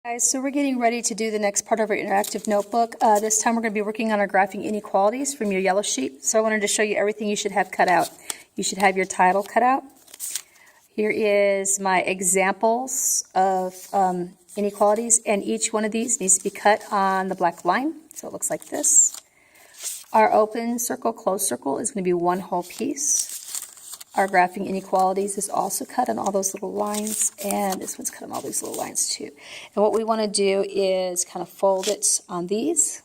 Guys, so we're getting ready to do the next part of our interactive notebook. This time we're going to be working on our graphing inequalities from your yellow sheet. So I wanted to show you everything you should have cut out. You should have your title cut out. Here is my examples of inequalities, and each one of these needs to be cut on the black line. So it looks like this. Our open circle, closed circle is going to be one whole piece. Our graphing inequalities is also cut on all those little lines, and this one's cut on all these little lines too. And what we want to do is kind of fold it on these.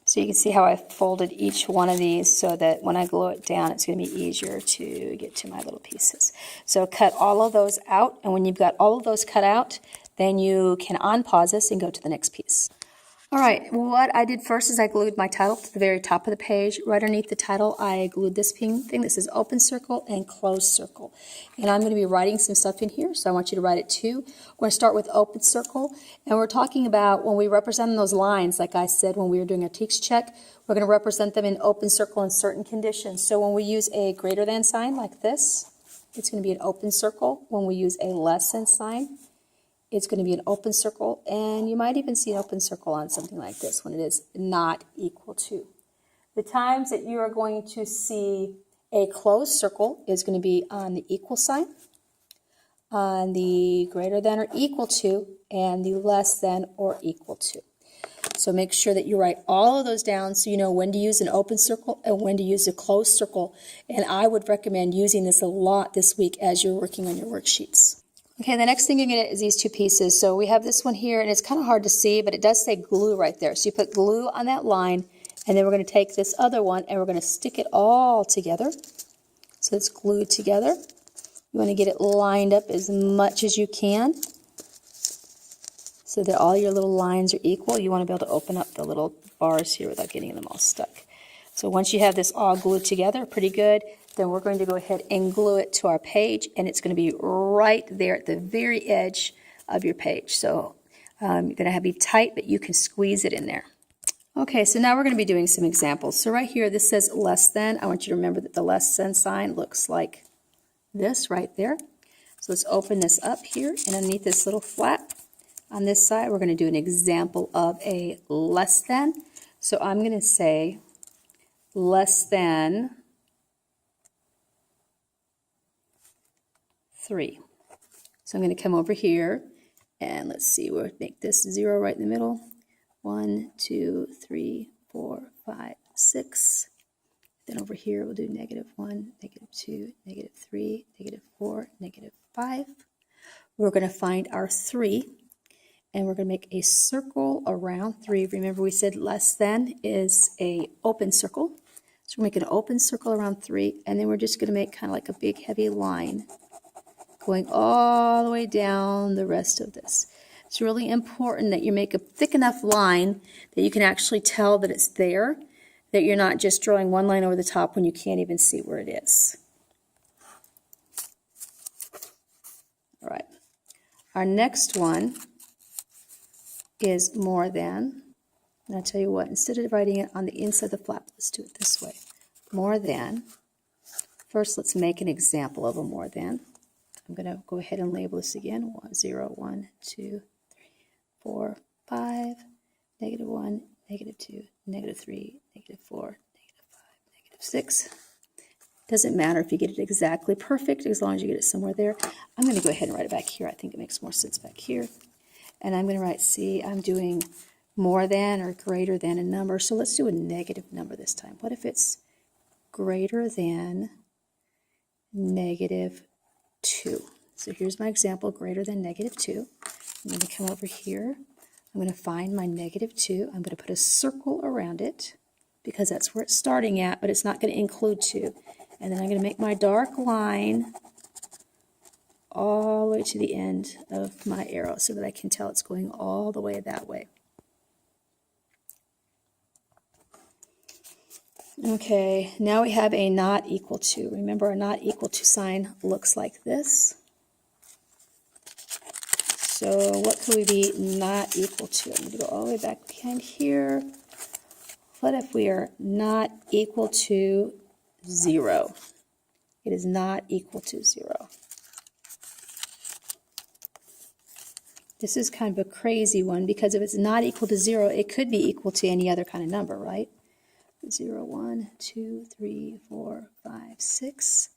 So you can see how I folded each one of these so that when I glue it down, it's going to be easier to get to my little pieces. So cut all of those out, and when you've got all of those cut out, then you can unpause this and go to the next piece. All right, what I did first is I glued my title to the very top of the page. Right underneath the title, I glued this pink thing that says open circle and closed circle. And I'm going to be writing some stuff in here, so I want you to write it too. We're going to start with open circle, and we're talking about when we represent those lines, like I said when we were doing our teaks check, we're going to represent them in open circle in certain conditions. So when we use a greater than sign like this, it's going to be an open circle. When we use a less than sign, it's going to be an open circle, and you might even see an open circle on something like this when it is not equal to. The times that you are going to see a closed circle is going to be on the equal sign, on the greater than or equal to, and the less than or equal to. So make sure that you write all of those down so you know when to use an open circle and when to use a closed circle. And I would recommend using this a lot this week as you're working on your worksheets. Okay, the next thing you're going to get is these two pieces. So we have this one here, and it's kind of hard to see, but it does say glue right there. So you put glue on that line, and then we're going to take this other one, and we're going to stick it all together. So it's glued together. You want to get it lined up as much as you can so that all your little lines are equal. You want to be able to open up the little bars here without getting them all stuck. So once you have this all glued together, pretty good, then we're going to go ahead and glue it to our page, and it's going to be right there at the very edge of your page. So you're going to have to be tight, but you can squeeze it in there. Okay, so now we're going to be doing some examples. So right here, this says less than. I want you to remember that the less than sign looks like this right there. So let's open this up here, and underneath this little flap on this side, we're going to do an example of a less than. So I'm going to say less than 3. So I'm going to come over here, and let's see, we'll make this 0 right in the middle. 1, 2, 3, 4, 5, 6. Then over here we'll do -1, -2, -3, -4, -5. We're going to find our 3, and we're going to make a circle around 3. Remember we said less than is a open circle. So we're making an open circle around 3, and then we're just going to make kind of like a big heavy line going all the way down the rest of this. It's really important that you make a thick enough line that you can actually tell that it's there, that you're not just drawing one line over the top when you can't even see where it is. All right. Our next one is more than. And I'll tell you what, instead of writing it on the inside of the flap, let's do it this way. More than. First, let's make an example of a more than. I'm going to go ahead and label this again. 0, 1, 2, 3, 4, 5, -1, -2, -3, -4, -5, -6. Doesn't matter if you get it exactly perfect, as long as you get it somewhere there. I'm going to go ahead and write it back here. I think it makes more sense back here. And I'm going to write, see, I'm doing more than or greater than a number. So let's do a negative number this time. What if it's greater than -2? So here's my example, greater than -2. I'm going to come over here. I'm going to find my -2. I'm going to put a circle around it because that's where it's starting at, but it's not going to include 2. And then I'm going to make my dark line all the way to the end of my arrow so that I can tell it's going all the way that way. Okay, now we have a not equal to. Remember, a not equal to sign looks like this. So what could we be not equal to? I'm going to go all the way back behind here. What if we are not equal to 0? It is not equal to 0. This is kind of a crazy one because if it's not equal to 0, it could be equal to any other kind of number, right? 0, 1, 2, 3, 4, 5, 6,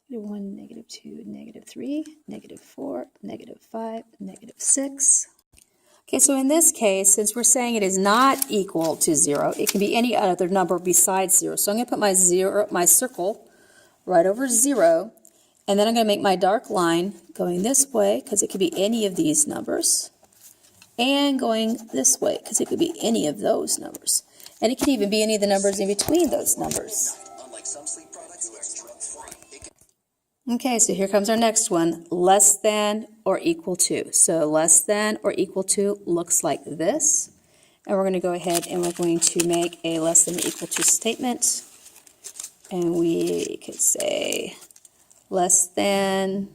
-1, -2, -3, -4, -5, -6. Okay, so in this case, since we're saying it is not equal to 0, it can be any other number besides 0. So I'm going to put my circle right over 0, and then I'm going to make my dark line going this way because it could be any of these numbers, and going this way because it could be any of those numbers. And it could even be any of the numbers in between those numbers. Okay, so here comes our next one, less than or equal to. So less than or equal to looks like this. And we're going to go ahead and we're going to make a less than or equal to statement. And we could say less than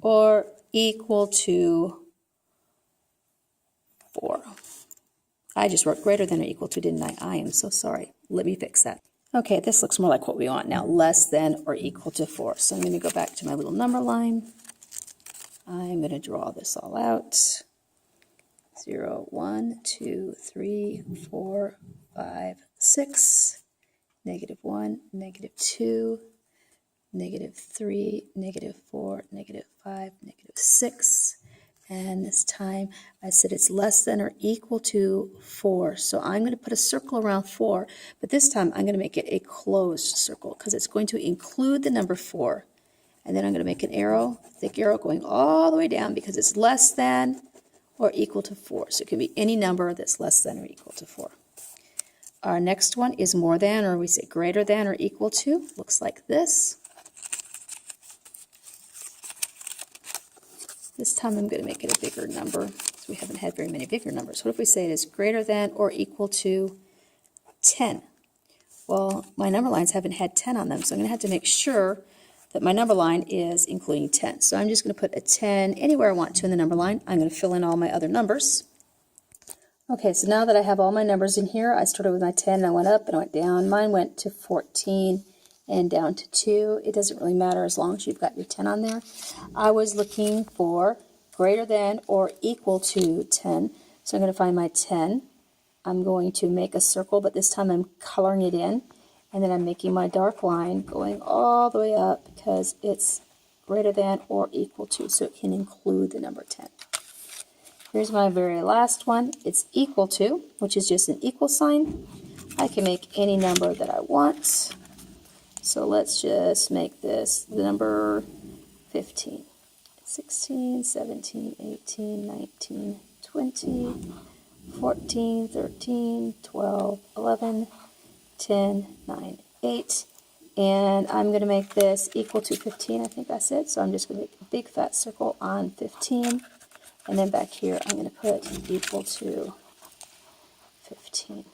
or equal to 4. I just wrote greater than or equal to, didn't I? I am so sorry. Let me fix that. Okay, this looks more like what we want now, less than or equal to 4. So I'm going to go back to my little number line. I'm going to draw this all out. 0, 1, 2, 3, 4, 5, 6, -1, -2, -3, -4, -5, -6. And this time I said it's less than or equal to 4. So I'm going to put a circle around 4, but this time I'm going to make it a closed circle because it's going to include the number 4. And then I'm going to make an arrow, thick arrow going all the way down because it's less than or equal to 4. So it can be any number that's less than or equal to 4. Our next one is more than, or we say greater than or equal to. Looks like this. This time I'm going to make it a bigger number because we haven't had very many bigger numbers. What if we say it is greater than or equal to 10? Well, my number lines haven't had 10 on them, so I'm going to have to make sure that my number line is including 10. So I'm just going to put a 10 anywhere I want to in the number line. I'm going to fill in all my other numbers. Okay, so now that I have all my numbers in here, I started with my 10 and I went up and I went down. Mine went to 14 and down to 2. It doesn't really matter as long as you've got your 10 on there. I was looking for greater than or equal to 10. So I'm going to find my 10. I'm going to make a circle, but this time I'm coloring it in. And then I'm making my dark line going all the way up because it's greater than or equal to, so it can include the number 10. Here's my very last one. It's equal to, which is just an equal sign. I can make any number that I want. So let's just make this the number 15. 16, 17, 18, 19, 20, 14, 13, 12, 11, 10, 9, 8. And I'm going to make this equal to 15, I think I said. So I'm just going to make a big fat circle on 15. And then back here, I'm going to put equal to 15.